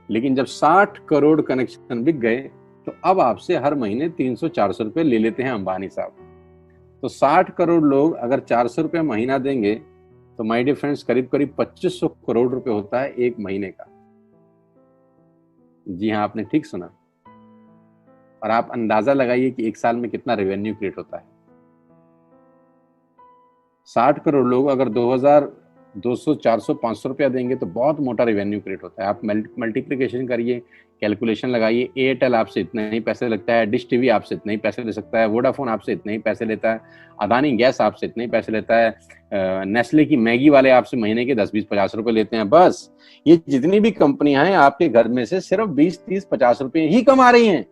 लेकिन जब 60 करोड़ कनेक्शन बिक गए तो अब आपसे हर महीने 300-400 रुपए ले लेते हैं अंबानी साहब। तो 60 करोड़ लोग अगर 400 रुपए महीना देंगे तो माय डियर फ्रेंड्स करीब करीब 2500 करोड़ रुपए होता है एक महीने का। जी हाँ, आपने ठीक सुना। और आप अंदाजा लगाइए कि 1 साल में कितना रेवेन्यू क्रिएट होता है। 60 करोड़ लोग अगर 2200, 400, 500 रुपया देंगे तो बहुत मोटा रेवेन्यू क्रिएट होता है। आप मल्टीप्लिकेशन करिए, कैलकुलेशन लगाइए। एयरटेल आपसे इतने ही पैसे लगता है, डिश टीवी आपसे इतने ही पैसे ले सकता है, वोडाफोन आपसे इतने ही पैसे लेता है, अदानी गैस आपसे इतने ही पैसे लेता है, नेस्ले की मैगी वाले आपसे महीने के 10, 20, 50 रुपए लेते हैं। बस ये जितनी भी कंपनियां हैं आपके घर में से सिर्फ 20, 30, 50 रुपए ही कमा रही हैं।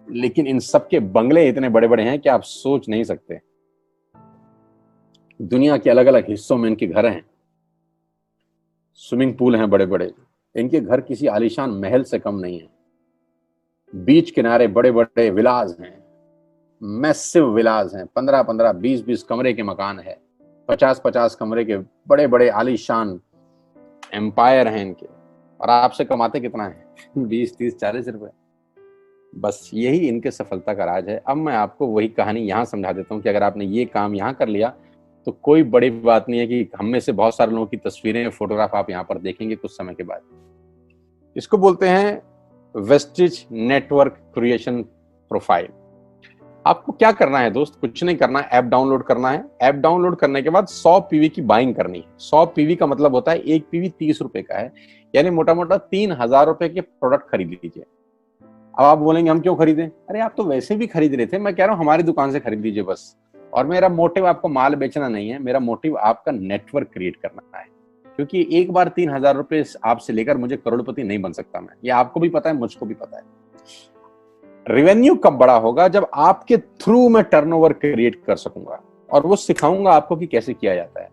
लेकिन इन सबके बंगले इतने बड़े बड़े हैं कि आप सोच नहीं सकते। दुनिया के अलग अलग हिस्सों में इनके घर हैं, स्विमिंग पूल हैं बड़े बड़े। इनके घर किसी आलीशान महल से कम नहीं है। बीच किनारे बड़े बड़े विलाज हैं, मैसिव विलाज हैं, 15-15, 20-20 कमरे के मकान है, 50-50 कमरे के बड़े बड़े आलीशान एम्पायर हैं इनके। और आपसे कमाते कितना है? 20, 30, 40 रुपए। बस यही इनके सफलता का राज है। अब मैं आपको वही कहानी यहां समझा देता हूं कि अगर आपने ये काम यहां कर लिया तो कोई बड़ी बात नहीं है कि हम में से बहुत सारे लोगों की तस्वीरें, फोटोग्राफ आप यहां पर देखेंगे कुछ समय के बाद। इसको बोलते हैं वेस्टिज नेटवर्क क्रिएशन प्रोफाइल। आपको क्या करना है दोस्त? कुछ नहीं करना है, ऐप डाउनलोड करना है। ऐप डाउनलोड करने के बाद 100 पीवी की बाइंग करनी है। 100 पीवी का मतलब होता है एक पीवी 30 रुपए का है, यानी मोटा मोटा 3000 रुपए के प्रोडक्ट खरीद लीजिए। अब आप बोलेंगे हम क्यों खरीदें? अरे आप तो वैसे भी खरीद रहे थे, मैं कह रहा हूं हमारी दुकान से खरीद लीजिए बस। और मेरा मोटिव आपको माल बेचना नहीं है, मेरा मोटिव आपका नेटवर्क क्रिएट करना है। क्योंकि एक बार 3000 रुपए आपसे लेकर मुझे करोड़पति नहीं बन सकता मैं, ये आपको भी पता है, मुझको भी पता है। रेवेन्यू कब बड़ा होगा? जब आपके थ्रू मैं टर्नओवर क्रिएट कर सकूंगा, और वो सिखाऊंगा आपको कि कैसे किया जाता है।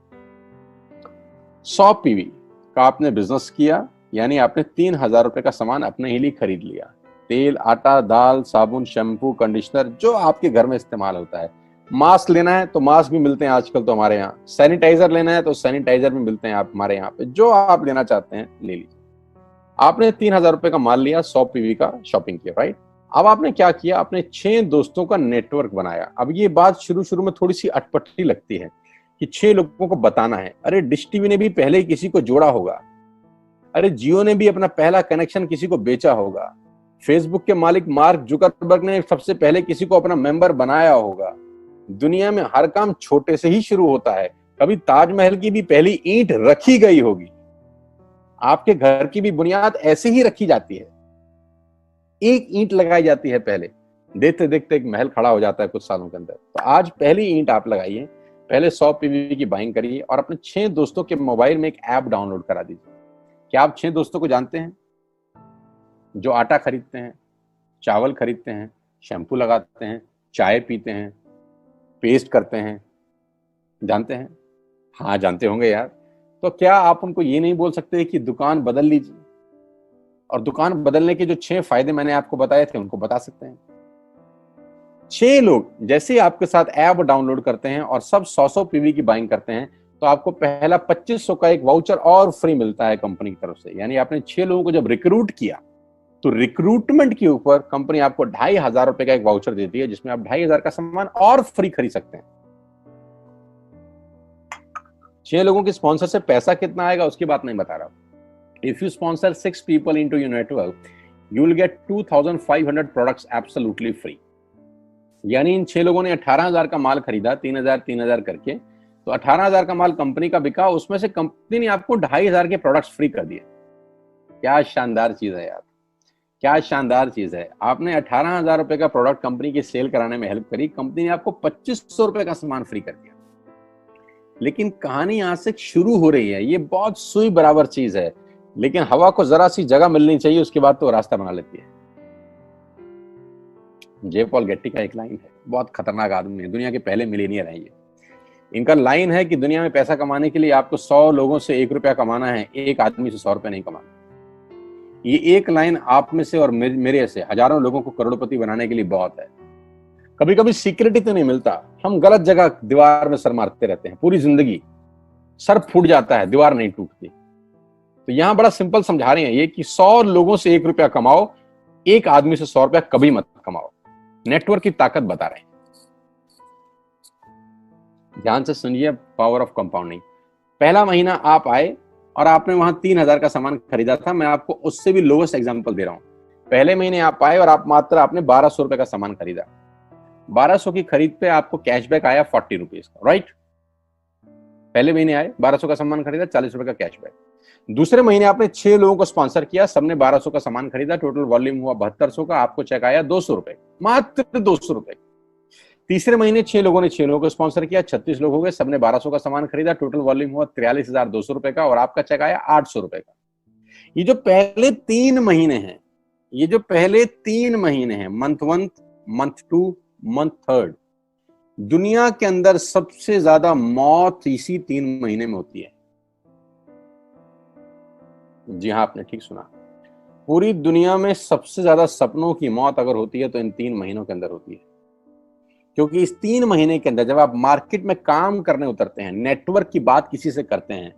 100 पीवी का आपने बिजनेस किया, यानी आपने 3000 रुपए का सामान अपने ही लिए खरीद लिया। तेल, आटा, दाल, साबुन, शैम्पू, कंडीशनर, जो आपके घर में इस्तेमाल होता है। मास्क लेना है तो मास्क भी मिलते हैं आजकल तो हमारे यहाँ। सैनिटाइजर लेना है तो सैनिटाइजर भी मिलते हैं आप हमारे यहाँ पे। जो आप लेना चाहते हैं ले लीजिए। आपने 3000 रुपए का माल लिया, 100 पीवी का शॉपिंग किया, राइट? अब आपने क्या किया? आपने 6 दोस्तों का नेटवर्क बनाया। अब ये बात शुरू में थोड़ी सी अटपटी लगती है कि 6 लोगों को बताना है। अरे डिश टीवी ने भी पहले ही किसी को जोड़ा होगा, अरे जियो ने भी अपना पहला कनेक्शन किसी को बेचा होगा, फेसबुक के मालिक मार्क जुकरबर्ग ने सबसे पहले किसी को अपना मेंबर बनाया होगा। दुनिया में हर काम छोटे से ही शुरू होता है। कभी ताजमहल की भी पहली ईंट रखी गई होगी। आपके घर की भी बुनियाद ऐसे ही रखी जाती है, एक ईंट लगाई जाती है पहले, देखते देखते एक महल खड़ा हो जाता है कुछ सालों के अंदर। तो आज पहली ईंट आप लगाइए, पहले 100 पीवी की बाइंग करिए और अपने 6 दोस्तों के मोबाइल में एक ऐप डाउनलोड करा दीजिए। क्या आप 6 दोस्तों को जानते हैं? जो आटा खरीदते हैं, चावल खरीदते हैं, शैम्पू लगाते हैं, चाय पीते हैं, पेस्ट करते हैं, जानते हैं? हाँ जानते होंगे यार। तो क्या आप उनको ये नहीं बोल सकते कि दुकान बदल लीजिए? और दुकान बदलने के जो 6 फायदे मैंने आपको बताए थे उनको बता सकते हैं। 6 लोग जैसे ही आपके साथ ऐप डाउनलोड करते हैं और सब 100 पीवी की बाइंग करते हैं तो आपको पहला 2500 का एक वाउचर और फ्री मिलता है कंपनी की तरफ से। यानी आपने 6 लोगों को जब रिक्रूट किया तो रिक्रूटमेंट के ऊपर कंपनी आपको 2500 रुपए का एक वाउचर देती है, जिसमें आप 2500 का सामान और फ्री खरीद सकते हैं। 6 लोगों के स्पॉन्सर से पैसा कितना आएगा उसकी बात नहीं बता रहा हूं। If you sponsor 6 people into your network, you will get 2500 products absolutely free. यानी इन 6 लोगों ने 18000 का माल खरीदा, 3000 करके, तो 18000 का माल कंपनी का बिका, उसमें से कंपनी ने आपको 2500 के प्रोडक्ट्स फ्री कर दिए। क्या शानदार चीज है यार, क्या शानदार चीज है। आपने 18000 रुपए का प्रोडक्ट कंपनी की सेल कराने में हेल्प करी, कंपनी ने आपको 2500 रुपए का सामान फ्री कर दिया। लेकिन कहानी यहां से शुरू हो रही है। ये बहुत सुई बराबर चीज है, लेकिन हवा को जरा सी जगह मिलनी चाहिए, उसके बाद तो रास्ता बना लेती है। जे पॉल गेट्टी का एक लाइन है, बहुत खतरनाक आदमी है, दुनिया के पहले मिलीनियर है ये। इनका लाइन है कि दुनिया में पैसा कमाने के लिए आपको 100 लोगों से 1 रुपया कमाना है, एक आदमी से 100 रुपया नहीं कमाना। ये एक लाइन आप में से और मेरे से हजारों लोगों को करोड़पति बनाने के लिए बहुत है। कभी कभी सीक्रेट ही तो नहीं मिलता, हम गलत जगह दीवार में सर मारते रहते हैं पूरी जिंदगी, सर फूट जाता है, दीवार नहीं टूटती। तो यहां बड़ा सिंपल समझा रहे हैं ये कि 100 लोगों से 1 रुपया कमाओ, एक आदमी से 100 रुपया कभी मत कमाओ। नेटवर्क की ताकत बता रहे हैं। ध्यान से सुनिए, पावर ऑफ कंपाउंडिंग। पहला महीना आप आए और आपने वहां 3000 का सामान खरीदा था, मैं आपको उससे भी लोवेस्ट एग्जांपल दे रहा हूं। पहले महीने आप आए और आपने 1200 रुपए का सामान खरीदा, 1200 की खरीद पे आपको कैशबैक आया 40 रुपीज का, राइट। पहले महीने आए, 1200 का सामान खरीदा, 40 रुपए का कैशबैक। दूसरे महीने आपने 6 लोगों को स्पॉन्सर किया, सबने 1200 का सामान खरीदा, टोटल वॉल्यूम हुआ 7200 का, आपको चेक आया 200 रुपए, मात्र 200 रुपए। तीसरे महीने 6 लोगों ने 6 लोगों को स्पॉन्सर किया, 36 लोग हो गए, सबने 1200 का सामान खरीदा, टोटल वॉल्यूम हुआ 43,200 रुपए का और आपका चेक आया 800 रुपए का। ये जो पहले 3 महीने हैं, मंथ 1, मंथ 2, मंथ 3, दुनिया के अंदर सबसे ज्यादा मौत इसी 3 महीने में होती है। जी हाँ, आपने ठीक सुना, पूरी दुनिया में सबसे ज्यादा सपनों की मौत अगर होती है तो इन 3 महीनों के अंदर होती है। क्योंकि इस 3 महीने के अंदर जब आप मार्केट में काम करने उतरते हैं, नेटवर्क की बात किसी से करते हैं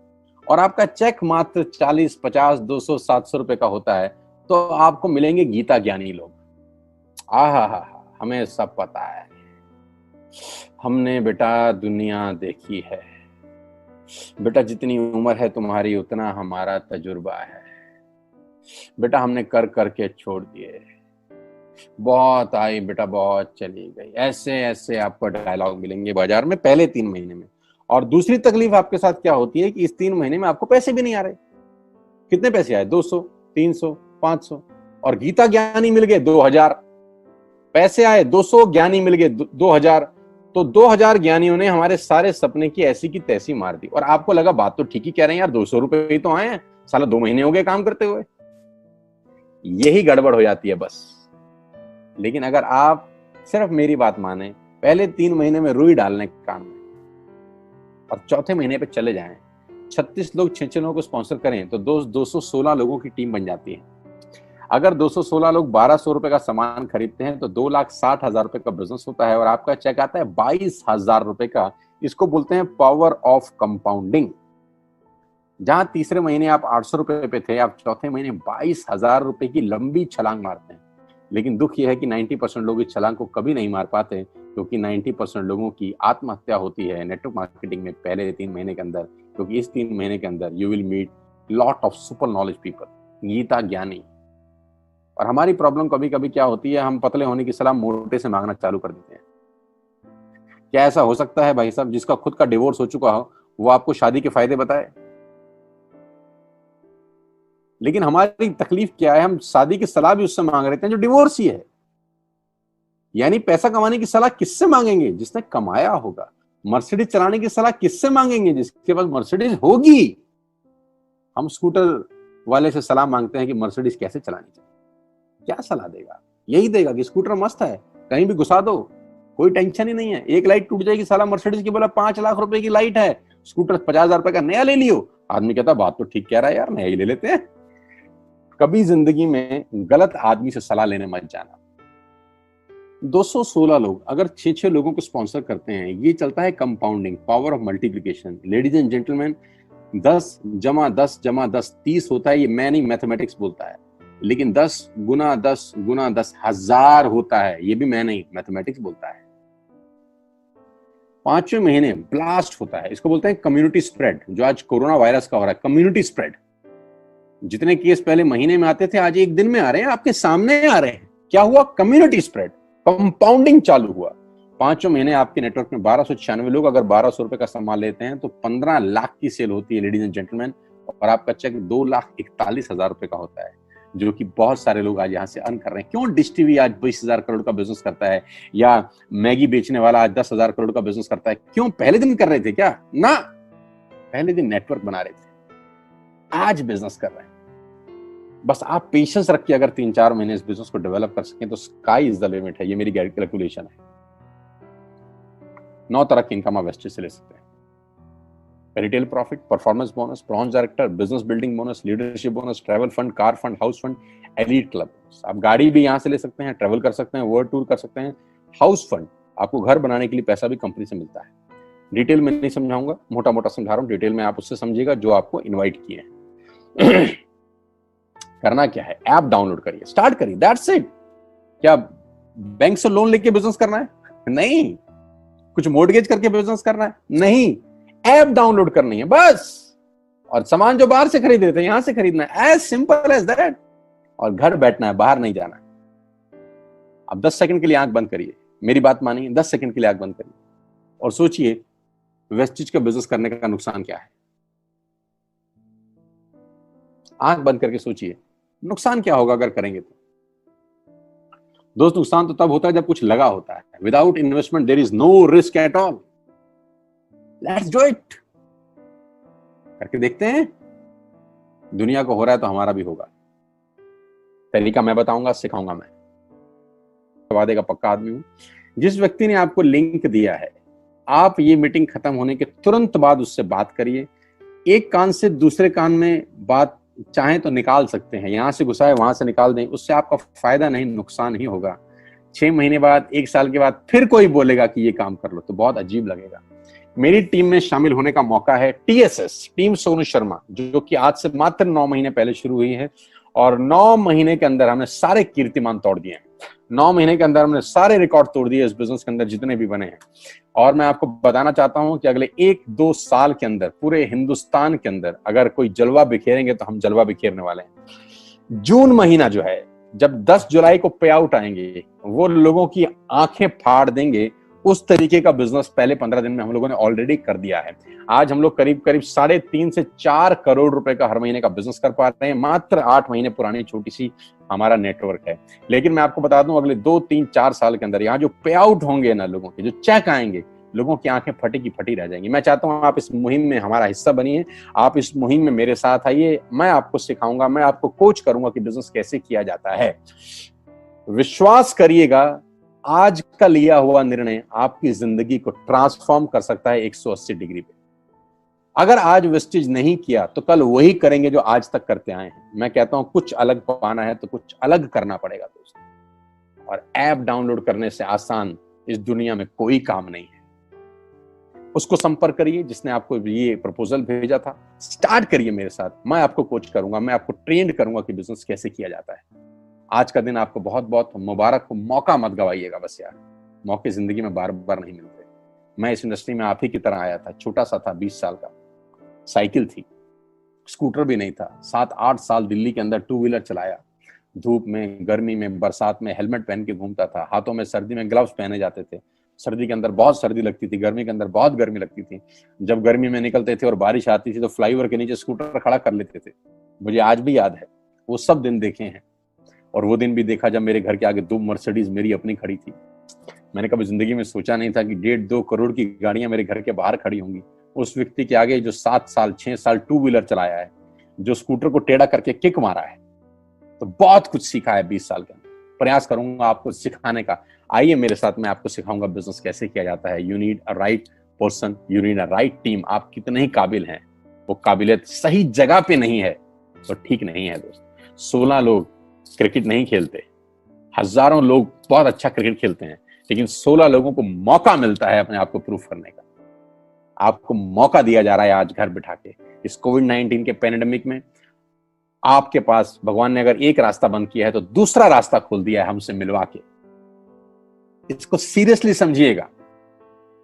और आपका चेक मात्र 40, 50, 200, 700 रुपए का होता है, तो आपको मिलेंगे गीता ज्ञानी लोग। आहा, हमें सब पता है, हमने बेटा दुनिया देखी है, बेटा जितनी उम्र है तुम्हारी उतना हमारा तजुर्बा है, बेटा हमने कर करके छोड़ दिए, बहुत आई बेटा बहुत चली गई। ऐसे ऐसे आपको डायलॉग मिलेंगे बाजार में पहले 3 महीने में। और दूसरी तकलीफ आपके साथ क्या होती है कि इस 3 महीने में आपको पैसे भी नहीं आ रहे। कितने पैसे आए? 200, 300, 500 और गीता ज्ञानी मिल गए 2000। पैसे आए 200, ज्ञानी मिल गए 2000। तो 2000 ज्ञानियों ने हमारे सारे सपने की ऐसी की तैसी मार दी। और आपको लगा बात तो ठीक ही कह रहे हैं यार, 200 रुपए ही तो आए हैं, साला 2 महीने हो गए काम करते हुए। यही गड़बड़ हो जाती है बस। लेकिन अगर आप सिर्फ मेरी बात माने, पहले 3 महीने में रुई डालने के काम में और चौथे महीने पे चले जाएं, 36 लोग 6 लोगों को स्पॉन्सर करें तो 216 लोगों की टीम बन जाती है। अगर 216 लोग 1200 रुपए का सामान खरीदते हैं तो 2,60,000 रुपए का बिजनेस होता है और आपका चेक आता है 22,000 रुपए का। इसको बोलते हैं पावर ऑफ कंपाउंडिंग। जहां तीसरे महीने आप 800 रुपए पे थे, आप चौथे महीने 22,000 रुपए की लंबी छलांग मारते हैं। लेकिन दुख यह है कि 90% लोग इस छलांग को कभी नहीं मार पाते, क्योंकि 90% लोगों की आत्महत्या होती है नेटवर्क मार्केटिंग में पहले 3 महीने के अंदर। क्योंकि इस 3 महीने के अंदर you will meet lot of super knowledge people, Gita ज्ञानी। और हमारी प्रॉब्लम कभी कभी क्या होती है, हम पतले होने की सलाह मोटे से मांगना चालू कर देते हैं। क्या ऐसा हो सकता है भाई साहब, जिसका खुद का डिवोर्स हो चुका हो वो आपको शादी के फायदे बताए? लेकिन हमारी तकलीफ क्या है, हम शादी की सलाह भी उससे मांग रहे थे जो डिवोर्स ही है। यानी पैसा कमाने की सलाह किससे मांगेंगे? जिसने कमाया होगा। मर्सिडीज चलाने की सलाह किससे मांगेंगे? जिसके पास मर्सिडीज होगी। हम स्कूटर वाले से सलाह मांगते हैं कि मर्सिडीज कैसे चलानी चाहिए। क्या सलाह देगा? यही देगा कि स्कूटर मस्त है, कहीं भी घुसा दो, कोई टेंशन ही नहीं है। एक लाइट टूट जाएगी, साला मर्सिडीज की बोला 5 लाख रुपए की लाइट है, स्कूटर 50,000 रुपए का नया ले लियो। आदमी कहता बात तो ठीक कह रहा है यार, नया ही ले लेते हैं। कभी जिंदगी में गलत आदमी से सलाह लेने मत जाना। 216 लोग अगर 6 लोगों को स्पॉन्सर करते हैं, ये चलता है compounding, power of multiplication. Ladies and gentleman, 10 जमा 10 जमा 10 30 होता है। ये मैं नहीं, मैथमेटिक्स बोलता है। लेकिन 10 गुना 10 गुना 10 1000 होता है। ये भी मैं नहीं, मैथमेटिक्स बोलता है। 5वें महीने ब्लास्ट होता है। इसको बोलते हैं कम्युनिटी स्प्रेड, जो आज कोरोना वायरस का हो रहा है। कम्युनिटी स्प्रेड, जितने केस पहले महीने में आते थे आज एक दिन में आ रहे हैं, आपके सामने आ रहे हैं। क्या हुआ? कम्युनिटी स्प्रेड, कंपाउंडिंग चालू हुआ। 5वें महीने आपके नेटवर्क में 1296 लोग अगर 1200 रुपए का सामान लेते हैं तो 15 लाख की सेल होती है लेडीज एंड जेंटलमैन। और आपका चेक 2,41,000 रुपए का होता है, जो कि बहुत सारे लोग आज यहाँ से अर्न कर रहे हैं। क्यों डिश टीवी आज 20,000 करोड़ का बिजनेस करता है, या मैगी बेचने वाला आज 10,000 करोड़ का बिजनेस करता है? क्यों? पहले दिन कर रहे थे क्या? ना, पहले दिन नेटवर्क बना रहे थे, आज बिजनेस कर रहे हैं। बस आप पेशेंस रख के अगर 3-4 महीने इस बिजनेस को डेवलप कर सकें तो स्काई इज द लिमिट है। ये मेरी कैलकुलेशन है। 9 तरह की इनकम आप वेस्टेज से ले सकते हैं। Retail profit, performance bonus, bronze director, business building bonus, leadership bonus, travel fund, car fund, house fund, elite club. आप गाड़ी भी यहाँ से ले सकते हैं, ट्रैवल कर सकते हैं, वर्ल्ड टूर कर सकते हैं। हाउस फंड, आपको घर बनाने के लिए पैसा भी कंपनी से मिलता है। डिटेल में नहीं समझाऊंगा, मोटा मोटा समझा रहा हूँ, डिटेल में आप उससे समझिएगा जो आपको इनवाइट किए हैं। करना क्या है, ऐप डाउनलोड करिए, स्टार्ट करिए, दैट्स इट। क्या बैंक से लोन लेके बिजनेस करना है? नहीं। कुछ मोर्टगेज करके बिजनेस करना है? नहीं। ऐप डाउनलोड करनी है बस, और सामान जो बाहर से खरीद रहे थे यहां से खरीदना है, एज सिंपल एज दैट। और घर बैठना है, बाहर नहीं जाना है। अब 10 सेकंड के लिए आंख बंद करिए, मेरी बात मानिए, 10 सेकंड के लिए आंख बंद करिए और सोचिए वेस्टिज का बिजनेस करने का नुकसान क्या है। आंख बंद करके सोचिए नुकसान क्या होगा अगर करेंगे तो। दोस्त, नुकसान तो तब होता है जब कुछ लगा होता है। Without investment there is no risk at all. Let's do it. करके देखते हैं, दुनिया को हो रहा है तो हमारा भी होगा। तरीका मैं बताऊंगा, सिखाऊंगा मैं, वादे का पक्का आदमी हूं। जिस व्यक्ति ने आपको लिंक दिया है, आप ये मीटिंग खत्म होने के तुरंत बाद उससे बात करिए। एक कान से दूसरे कान में बात चाहें तो निकाल सकते हैं, यहां से घुसाए वहां से निकाल दें, उससे आपका फायदा नहीं नुकसान ही होगा। 6 महीने बाद, 1 साल के बाद फिर कोई बोलेगा कि ये काम कर लो तो बहुत अजीब लगेगा। मेरी टीम में शामिल होने का मौका है टीएसएस, टीम सोनू शर्मा, जो कि आज से मात्र 9 महीने पहले शुरू हुई है, और 9 महीने के अंदर हमने सारे कीर्तिमान तोड़ दिए हैं। 9 महीने के अंदर हमने सारे रिकॉर्ड तोड़ दिए इस बिजनेस के अंदर जितने भी बने हैं। और मैं आपको बताना चाहता हूं कि अगले 1-2 साल के अंदर पूरे हिंदुस्तान के अंदर अगर कोई जलवा बिखेरेंगे तो हम जलवा बिखेरने वाले हैं। जून महीना जो है, जब 10 जुलाई को पे आउट आएंगे, वो लोगों की आंखें फाड़ देंगे। उस तरीके का बिजनेस पहले 15 दिन में हम लोगों ने ऑलरेडी कर दिया है। आज हम लोग करीब करीब 3.5 से 4 करोड़ रुपए का हर महीने का बिजनेस कर पा रहे हैं। मात्र 8 महीने पुरानी छोटी सी हमारा नेटवर्क है। लेकिन मैं आपको बता दूं, अगले 2-3-4 साल के अंदर यहाँ जो पे आउट होंगे ना लोगों के, जो चेक आएंगे, लोगों की आंखें फटी की फटी रह जाएंगी। मैं चाहता हूं आप इस मुहिम में हमारा हिस्सा बनिए, आप इस मुहिम में मेरे साथ आइए। मैं आपको सिखाऊंगा, मैं आपको कोच करूंगा कि बिजनेस कैसे किया जाता है। विश्वास करिएगा, आज का लिया हुआ निर्णय आपकी जिंदगी को ट्रांसफॉर्म कर सकता है 180 डिग्री पे। अगर आज वेस्टेज नहीं किया तो कल वही करेंगे जो आज तक करते आए हैं। मैं कहता हूं कुछ अलग पाना है तो कुछ अलग करना पड़ेगा दोस्तों। और ऐप डाउनलोड करने से आसान इस दुनिया में कोई काम नहीं है। उसको संपर्क करिए जिसने आपको ये प्रपोजल भेजा था। स्टार्ट करिए मेरे साथ, मैं आपको कोच करूंगा, मैं आपको ट्रेंड करूंगा कि बिजनेस कैसे किया जाता है। आज का दिन आपको बहुत बहुत मुबारक हो। मौका मत गवाइएगा बस यार, मौके जिंदगी में बार बार नहीं मिलते। मैं इस इंडस्ट्री में आप ही की तरह आया था, छोटा सा था, 20 साल का, साइकिल थी, स्कूटर भी नहीं था। 7-8 साल दिल्ली के अंदर 2 व्हीलर चलाया, धूप में, गर्मी में, बरसात में हेलमेट पहन के घूमता था, हाथों में सर्दी में ग्लव्स पहने जाते थे। सर्दी के अंदर बहुत सर्दी लगती थी, गर्मी के अंदर बहुत गर्मी लगती थी। जब गर्मी में निकलते थे और बारिश आती थी तो फ्लाईओवर के नीचे स्कूटर खड़ा कर लेते थे। मुझे आज भी याद है, वो सब दिन देखे हैं। और वो दिन भी देखा जब मेरे घर के आगे 2 मर्सिडीज मेरी अपनी खड़ी थी। मैंने कभी जिंदगी में सोचा नहीं था कि 1.5-2 करोड़ की गाड़ियां मेरे घर के बाहर खड़ी होंगी। उस व्यक्ति के आगे जो 7 साल 6 साल 2 व्हीलर चलाया है, जो स्कूटर को टेढ़ा करके किक मारा है, तो बहुत कुछ सीखा है 20 साल के अंदर। प्रयास करूंगा आपको सिखाने का। आइए मेरे साथ, मैं आपको सिखाऊंगा बिजनेस कैसे किया जाता है। You need a right person, you need a right team. आप कितने ही काबिल हैं, वो काबिलियत सही जगह पे नहीं है तो ठीक नहीं है दोस्त। 16 लोग क्रिकेट नहीं खेलते, हजारों लोग बहुत अच्छा क्रिकेट खेलते हैं, लेकिन 16 लोगों को मौका मिलता है अपने आप को प्रूफ करने का। आपको मौका दिया जा रहा है आज घर बिठा के। इस कोविड-19 के पैंडेमिक में आपके पास भगवान ने अगर एक रास्ता बंद किया है तो दूसरा रास्ता खोल दिया है हमसे मिलवा के। इसको सीरियसली समझिएगा।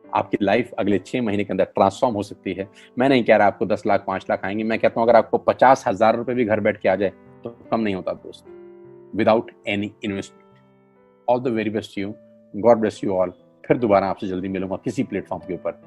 आपकी लाइफ अगले 6 महीने के अंदर ट्रांसफॉर्म हो सकती है। मैं नहीं कह रहा आपको 10 लाख 5 लाख आएंगे, मैं कहता हूं अगर आपको 50,000 रुपए भी घर बैठ के आ जाए तो कम नहीं होता दोस्त, without any investment. All the very best you, God bless you all. फिर दोबारा आपसे जल्दी मिलूंगा किसी प्लेटफॉर्म के ऊपर।